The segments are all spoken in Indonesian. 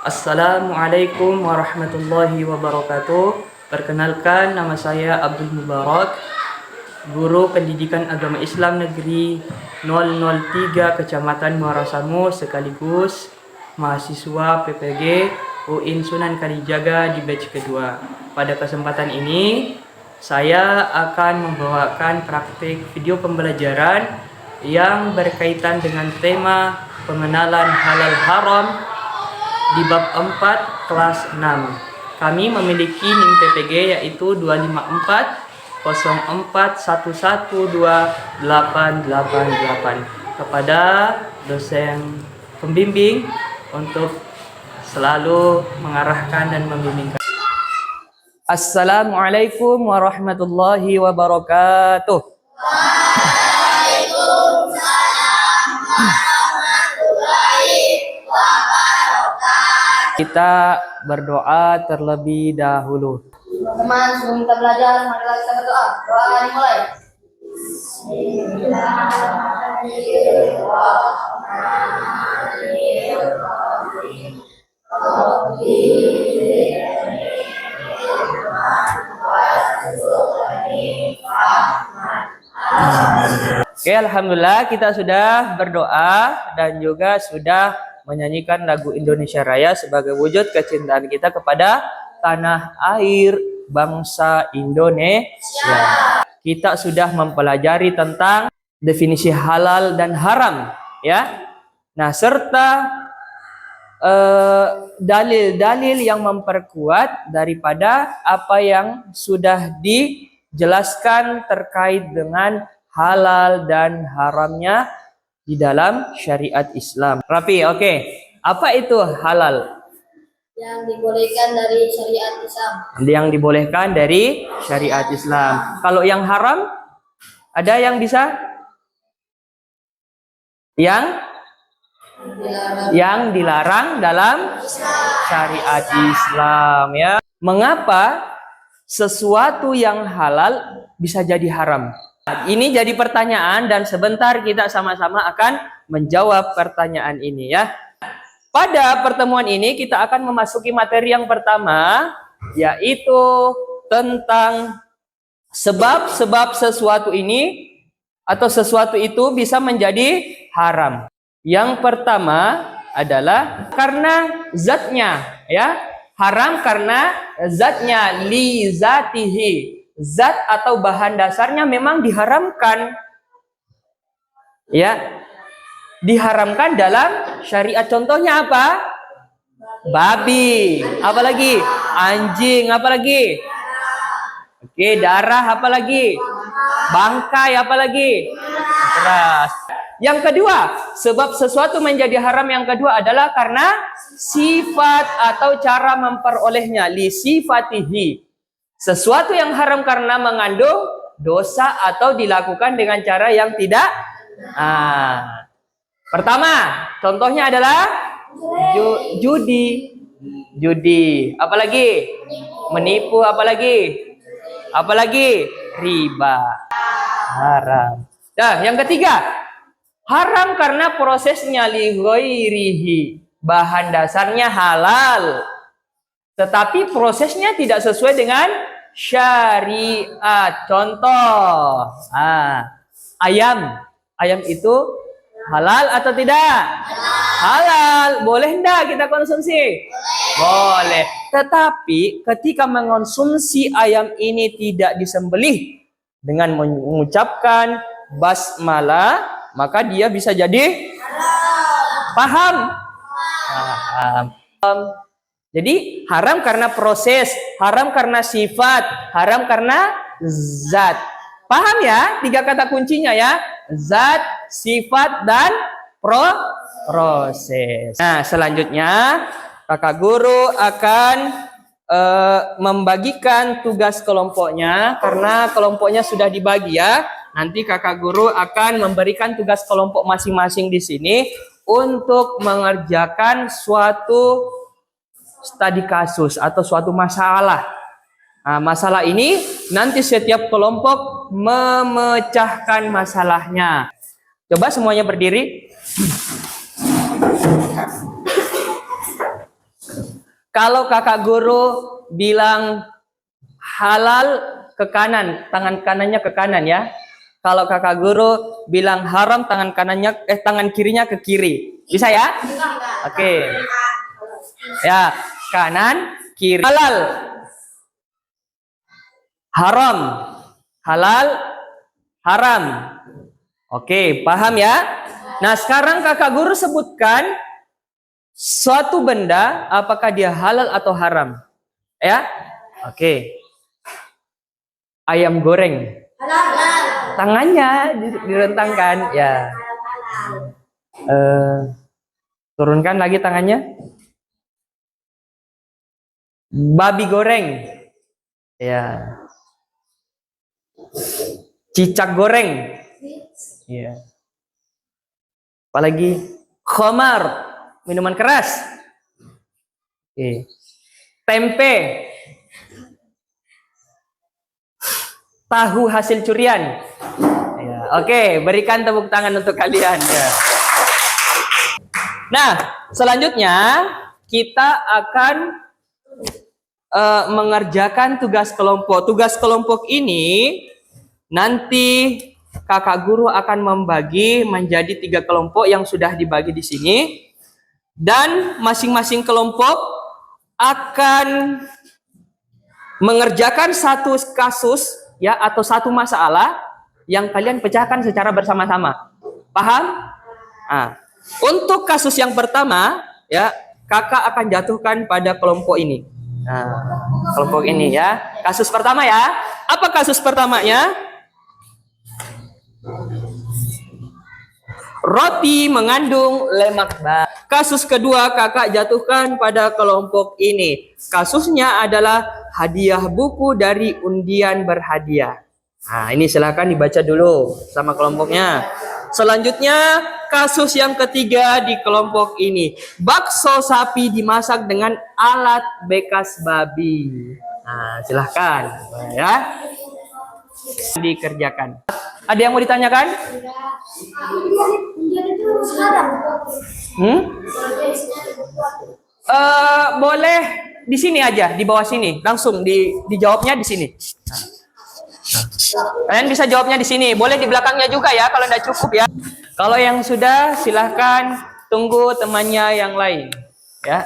Assalamualaikum warahmatullahi wabarakatuh. Perkenalkan, nama saya Abdul Mubarak, Guru Pendidikan Agama Islam Negeri 003 Kecamatan Muara Samu, sekaligus mahasiswa PPG UIN Sunan Kalijaga di batch kedua. Pada kesempatan ini, saya akan membawakan praktik video pembelajaran yang berkaitan dengan tema pengenalan halal haram di bab 4 kelas 6. Kami memiliki NIM PPG yaitu 25401128888 kepada dosen pembimbing untuk selalu mengarahkan dan membimbing. Assalamualaikum warahmatullahi wabarakatuh. Kita berdoa terlebih dahulu. Teman-teman, sebelum kita belajar, marilah kita berdoa. Doa dimulai. Oke, alhamdulillah kita sudah berdoa dan juga sudah menyanyikan lagu Indonesia Raya sebagai wujud kecintaan kita kepada tanah air bangsa Indonesia. Kita sudah mempelajari tentang definisi halal dan haram, ya. Nah, serta dalil-dalil yang memperkuat daripada apa yang sudah dijelaskan terkait dengan halal dan haramnya di dalam syariat Islam. Rapi, oke. Apa itu halal? Yang dibolehkan dari syariat Islam. Yang dibolehkan dari syariat Islam. Kalau yang haram, ada yang bisa? Yang dilarang dalam syariat Islam, ya. Mengapa sesuatu yang halal bisa jadi haram? Ini jadi pertanyaan dan sebentar kita sama-sama akan menjawab pertanyaan ini, ya. Pada pertemuan ini kita akan memasuki materi yang pertama, yaitu tentang sebab-sebab sesuatu ini atau sesuatu itu bisa menjadi haram. Yang pertama adalah karena zatnya, ya. Haram karena zatnya, li zatihi. Zat atau bahan dasarnya memang diharamkan, ya, diharamkan dalam syariat. Contohnya apa? Babi, apalagi anjing, apalagi oke, darah, apalagi bangkai, apalagi keras. Yang kedua, sebab sesuatu menjadi haram yang kedua adalah karena sifat atau cara memperolehnya, li sifatihi. Sesuatu yang haram karena mengandung dosa atau dilakukan dengan cara yang tidak. Pertama, contohnya adalah judi. Apalagi menipu, apalagi riba. Haram. Nah, yang ketiga, haram karena prosesnya li ghairihi. Bahan dasarnya halal, tetapi prosesnya tidak sesuai dengan syariat. Contoh, ayam. Ayam itu halal atau tidak? Halal. Boleh enggak kita konsumsi? Boleh. Tetapi ketika mengonsumsi ayam ini tidak disembelih dengan mengucapkan basmalah, maka dia bisa jadi paham. Jadi haram karena proses, haram karena sifat, haram karena zat. Paham ya? 3 kata kuncinya, ya. Zat, sifat, dan proses. Nah, selanjutnya kakak guru akan membagikan tugas kelompoknya. Karena kelompoknya sudah dibagi, ya. Nanti kakak guru akan memberikan tugas kelompok masing-masing di sini untuk mengerjakan suatu studi kasus atau suatu masalah. Nah, masalah ini nanti setiap kelompok memecahkan masalahnya. Coba semuanya berdiri. Kalau kakak guru bilang halal ke kanan, tangan kanannya ke kanan ya. Kalau kakak guru bilang haram, tangan kirinya ke kiri. Bisa ya? Oke. Ya, kanan, kiri. Halal. Haram. Halal, haram. Oke, paham ya? Nah, sekarang kakak guru sebutkan suatu benda, apakah dia halal atau haram? Ya? Oke. Ayam goreng. Tangannya direntangkan, ya. Turunkan lagi tangannya. Babi goreng. Ya. Cicak goreng. Ya. Apalagi khamar, minuman keras. Oke. Tempe. Tahu hasil curian. Ya. Oke, berikan tepuk tangan untuk kalian ya. Nah, selanjutnya kita akan mengerjakan tugas kelompok. Tugas kelompok ini nanti kakak guru akan membagi menjadi 3 kelompok yang sudah dibagi di sini, dan masing-masing kelompok akan mengerjakan satu kasus ya atau satu masalah yang kalian pecahkan secara bersama-sama. Paham? Nah, untuk kasus yang pertama ya, kakak akan jatuhkan pada kelompok ini. Nah, kelompok ini ya. Kasus pertama ya. Apa kasus pertamanya? Roti mengandung lemak babi. Kasus kedua kakak jatuhkan pada kelompok ini. Kasusnya adalah hadiah buku dari undian berhadiah. Nah, ini silahkan dibaca dulu sama kelompoknya. Selanjutnya, kasus yang ketiga di kelompok ini. Bakso sapi dimasak dengan alat bekas babi. Nah, silahkan ya. Dikerjakan. Ada yang mau ditanyakan? Boleh di sini aja, di bawah sini. Langsung dijawabnya di sini. Kalian bisa jawabnya di sini. Boleh di belakangnya juga ya kalau tidak cukup ya. Kalau yang sudah silahkan tunggu temannya yang lain ya.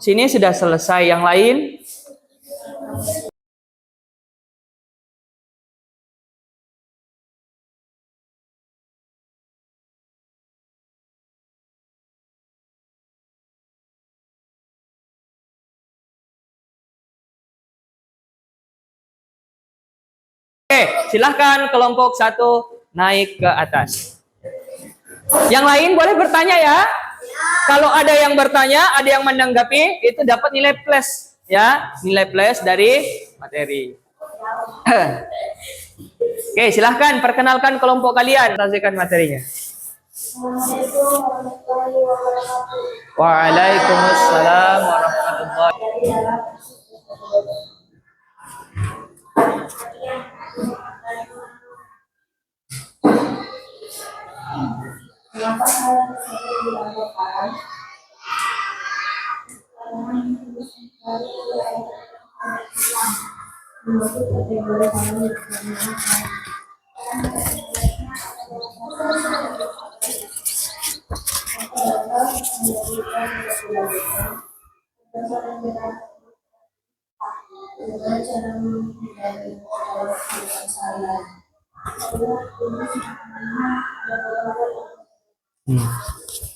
Sini sudah selesai yang lain. Oke, silahkan kelompok 1 naik ke atas. Yang lain boleh bertanya ya. Kalau ada yang bertanya, ada yang menanggapi, itu dapat nilai plus ya, nilai plus dari materi. Oke, silahkan perkenalkan kelompok kalian, sampaikan materinya. Waalaikumsalam warahmatullahi wabarakatuh. Kenapa hal tersebut dilakukan? Karena dari Islam membentuk kategori kami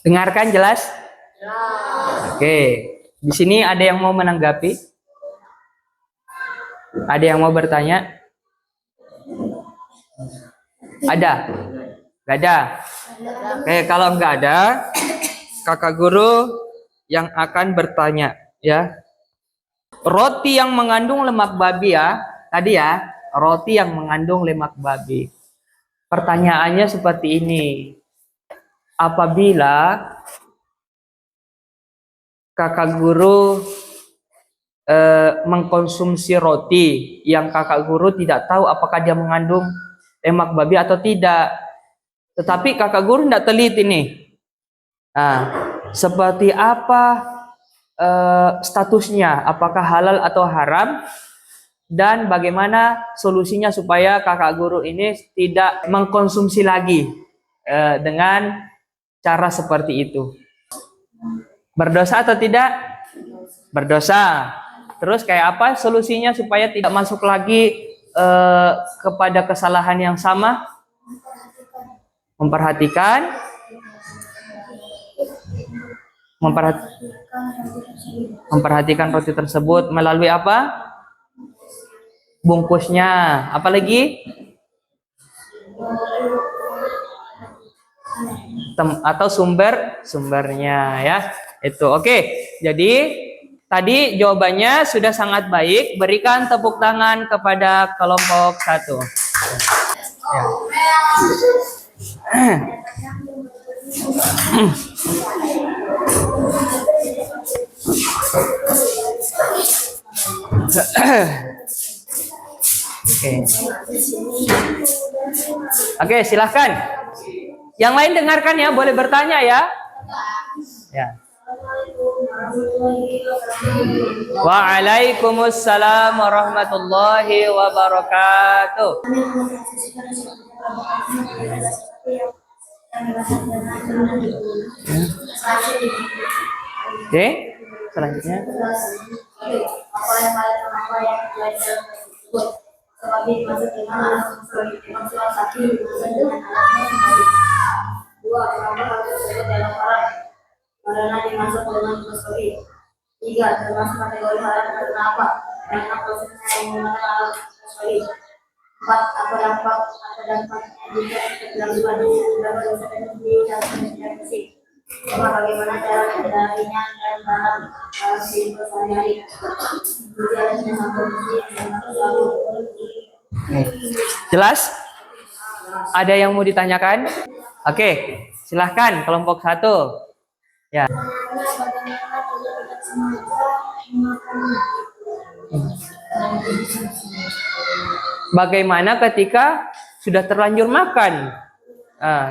Dengarkan jelas? Oke, di sini ada yang mau menanggapi? Ada yang mau bertanya? Ada? Gak ada? Oke, kalau nggak ada, kakak guru yang akan bertanya ya. Roti yang mengandung lemak babi ya, tadi ya, roti yang mengandung lemak babi. Pertanyaannya seperti ini. Apabila kakak guru mengkonsumsi roti yang kakak guru tidak tahu apakah dia mengandung lemak babi atau tidak, tetapi kakak guru tidak teliti nih, Nah, seperti apa statusnya? Apakah halal atau haram? Dan bagaimana solusinya supaya kakak guru ini tidak mengkonsumsi lagi dengan cara seperti itu? Berdosa atau tidak? Berdosa. Terus kayak apa solusinya supaya tidak masuk lagi kepada kesalahan yang sama? Memperhatikan roti tersebut melalui apa? Bungkusnya. Apalagi? Atau sumbernya ya. Itu oke. Jadi tadi jawabannya sudah sangat baik. Berikan tepuk tangan kepada kelompok 1. Ya. Oke, silahkan. Yang lain dengarkan ya, boleh bertanya ya. Ya. Waalaikumsalam warahmatullahi wabarakatuh. Oke, selanjutnya. Karena dimasuk dengan kategori 3 termasuk kategori haram karena apa? Karena prosesnya yang menggunakan alat kategori 4 apa dampaknya jika keterlaluan dapat dosa dan tidak bersih. Bagaimana cara menghindarinya dalam kehidupan sehari-hari? Tujuannya sampai bersih dan selalu. Jelas? Ada yang mau ditanyakan? Oke, silahkan kelompok 1. Ya. Bagaimana ketika sudah terlanjur makan?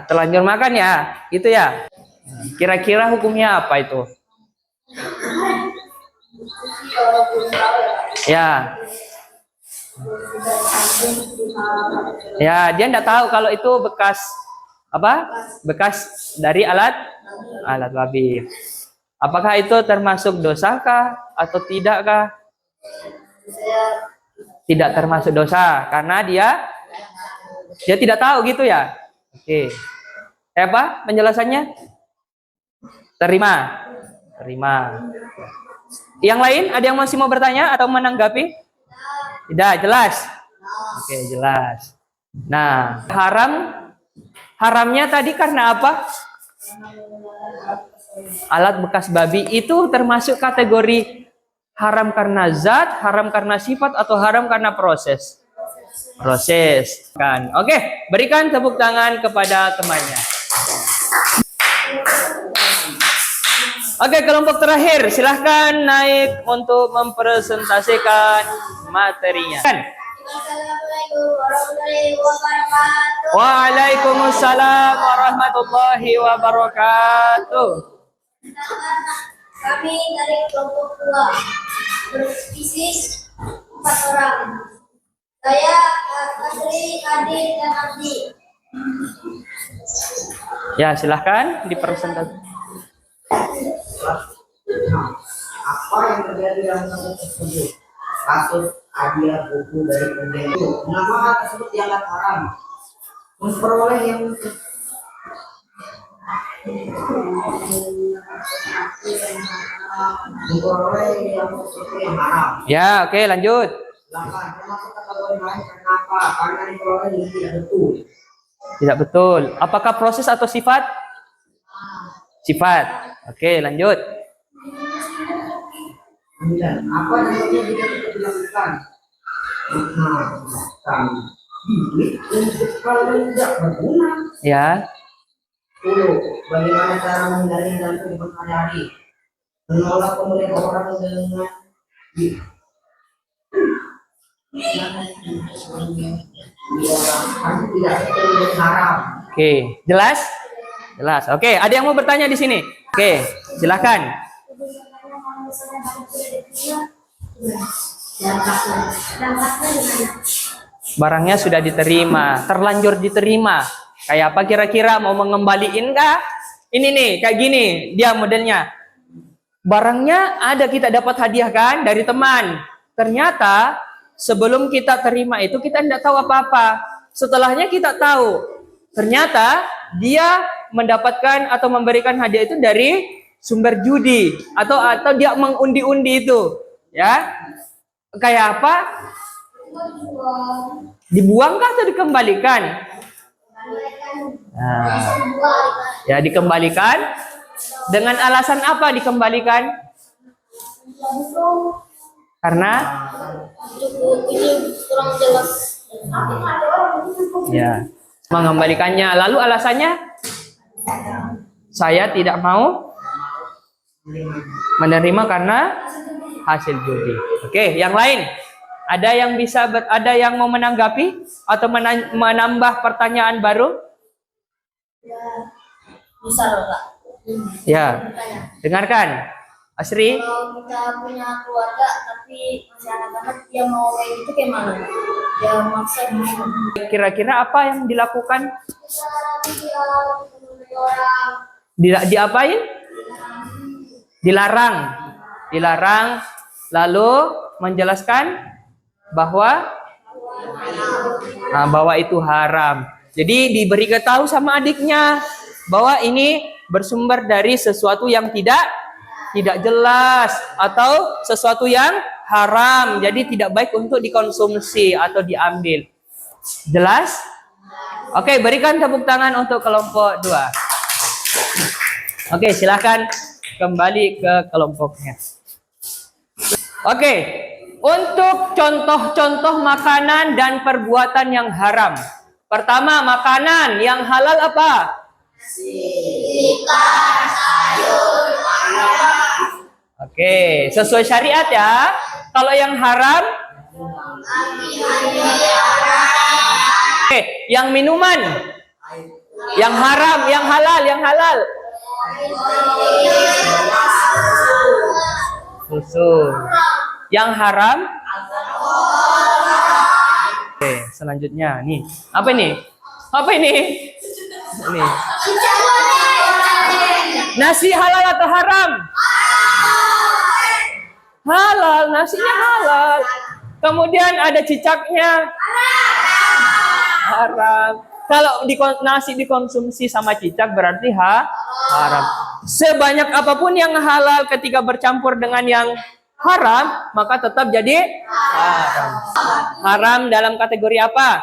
Terlanjur makan ya, itu ya. Kira-kira hukumnya apa itu? Ya. Ya, dia tidak tahu kalau itu bekas apa? Bekas dari alat babi. Apakah itu termasuk dosakah atau tidakkah? Tidak termasuk dosa karena dia tidak tahu gitu ya. Oke. Apa penjelasannya? Terima. Yang lain ada yang masih mau bertanya atau menanggapi? Tidak, jelas. Oke, jelas. Nah, haramnya tadi karena apa? Alat bekas babi itu termasuk kategori haram karena zat, haram karena sifat, atau haram karena proses? Proses. Kan. Oke, berikan tepuk tangan kepada temannya. Oke, kelompok terakhir, silahkan naik untuk mempresentasikan materinya. Waalaikumsalam warahmatullahi wabarakatuh. Kami dari kelompok 2 berisi 4 orang. Saya, Kasri, Kadir, dan Abdi. Ya, silahkan dipresentasikan. Apa yang terjadi dalam kasus tersebut? Kasus hadiah buku dari pendek itu, nama hal tersebut dianggap haram. Memperoleh yang haram. Ya, oke, lanjut. Termasuk kategori lain karena apa? Karena diperoleh yang tidak betul. Tidak betul. Apakah proses atau sifat? Sifat. Oke, lanjut. 9. Apa namanya jika kita dilakukan? Kalau tidak berguna. Ya. 10. Bagaimana cara menghindari dalam kehidupan sehari-hari? Menolak pemberian orang dengan tidak betul haram. Oke, jelas? Jelas. Oke, ada yang mau bertanya di sini? Oke, silakan. Barangnya sudah diterima, terlanjur diterima. Kayak apa kira-kira, mau mengembaliin kah? Ini nih, kayak gini dia modelnya. Barangnya ada, kita dapat hadiah kan dari teman. Ternyata sebelum kita terima itu kita tidak tahu apa-apa. Setelahnya kita tahu. Ternyata dia mendapatkan atau memberikan hadiah itu dari sumber judi atau dia mengundi-undi itu, ya. Kayak apa? Dibuangkah atau dikembalikan? Nah, ya dikembalikan. Dengan alasan apa dikembalikan? Karena ini kurang jelas. ya mengembalikannya. Lalu alasannya? Saya tidak mau menerima karena hasil judi. Oke, yang lain. Ada yang ada yang mau menanggapi atau menambah pertanyaan baru? Bisa loh, Kak. Ya, dengarkan. Asri, Kalau kita punya keluarga tapi masih anak-anak, dia mau kayak gitu kayak mana? Dia maksa gitu. kira-kira apa yang dilakukan? Orang Diapain? Dilarang. Dilarang, lalu menjelaskan bahwa bahwa itu haram. Jadi diberi ketahu sama adiknya bahwa ini bersumber dari sesuatu yang tidak jelas atau sesuatu yang haram. Jadi tidak baik untuk dikonsumsi atau diambil. Jelas? Oke, berikan tepuk tangan untuk kelompok 2. Oke, silakan kembali ke kelompoknya. Oke, untuk contoh-contoh makanan dan perbuatan yang haram. Pertama, makanan yang halal apa? ikan, sayur, Oke, sesuai syariat ya. Kalau yang haram? Oke, yang minuman? Yang haram, yang halal, yang halal? Susu. Yang haram? Oke, selanjutnya nih. Apa ini? Apa ini? Ini. Nasi halal atau haram? Halal, nasinya halal. Kemudian ada cicaknya. Haram. Kalau nasi dikonsumsi sama cicak berarti haram. Sebanyak apapun yang halal ketika bercampur dengan yang haram, maka tetap jadi haram. Haram dalam kategori apa?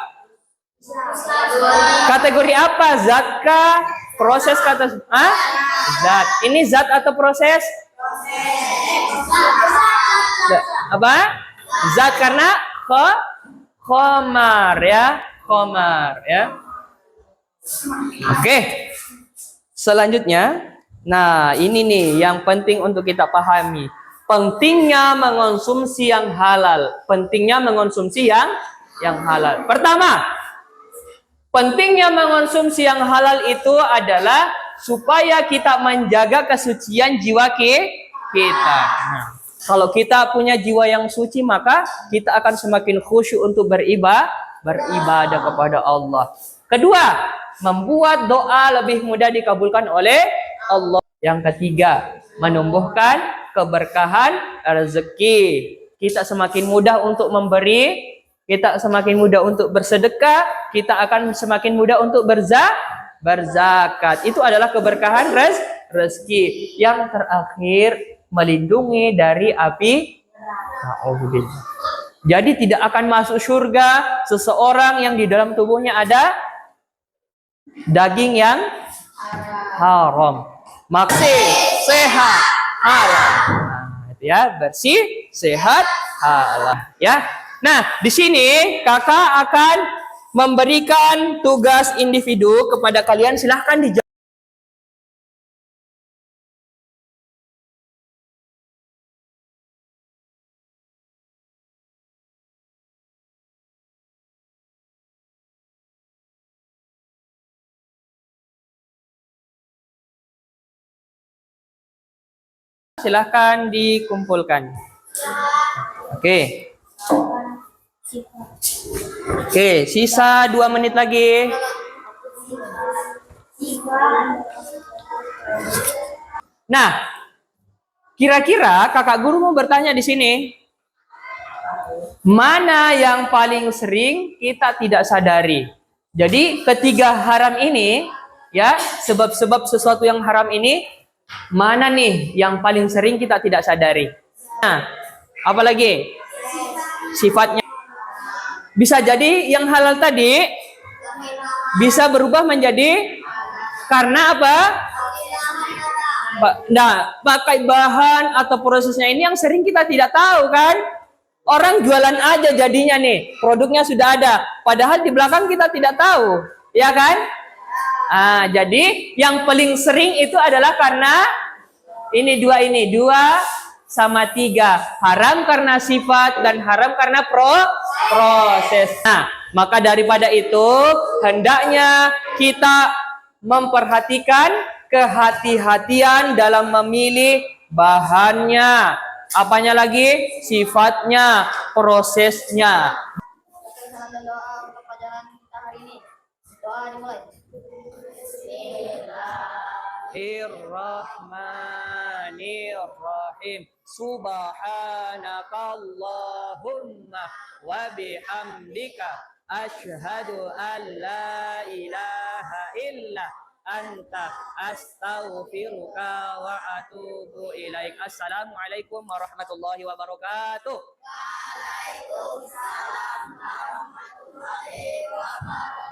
Kategori apa? Zatkah? Proses kata zat. Ini zat atau proses? Apa? Zat karena khamar ya, khamar ya. Oke. Selanjutnya, nah ini nih yang penting untuk kita pahami. Pentingnya mengonsumsi yang halal. Pentingnya mengonsumsi yang halal. Pertama, pentingnya mengonsumsi yang halal itu adalah supaya kita menjaga kesucian jiwa kita. Nah, kalau kita punya jiwa yang suci, maka kita akan semakin khusyuk untuk beribadah kepada Allah. Kedua, membuat doa lebih mudah dikabulkan oleh Allah. Yang ketiga, menumbuhkan keberkahan rezeki. Kita semakin mudah untuk memberi, kita semakin mudah untuk bersedekah, kita akan semakin mudah untuk berzakat. Itu adalah keberkahan rezeki. Yang terakhir, melindungi dari api neraka. Jadi tidak akan masuk surga seseorang yang di dalam tubuhnya ada daging yang haram. Maksud sehat halal. Nah, itu ya, bersih, sehat, halal ya. Nah, di sini kakak akan memberikan tugas individu kepada kalian. Silahkan dijawab. Silahkan dikumpulkan. Oke. Oke, sisa 2 menit lagi. Nah, kira-kira kakak guru mau bertanya di sini, mana yang paling sering kita tidak sadari? Jadi ketiga haram ini, ya, sebab-sebab sesuatu yang haram ini, mana nih yang paling sering kita tidak sadari? Nah, apalagi sifatnya. Bisa jadi yang halal tadi bisa berubah menjadi karena apa? Nah, pakai bahan atau prosesnya ini yang sering kita tidak tahu kan? Orang jualan aja jadinya nih, produknya sudah ada, padahal di belakang kita tidak tahu, ya kan? Jadi yang paling sering itu adalah karena ini 2 sama 3, haram karena sifat dan haram karena proses. Nah, maka daripada itu hendaknya kita memperhatikan kehati-hatian dalam memilih bahannya, apanya lagi, sifatnya, prosesnya. Salam dan doa untuk pelajaran kita hari ini. Doa dimulai. Bismillahirrahmanirrahim. Subhanakallahumma wa bihamdika asyhadu an la ilaha illa anta astaghfiruka wa atubu ilaik. Assalamualaikum warahmatullahi wabarakatuh. Waalaikumsalam warahmatullahi wabarakatuh.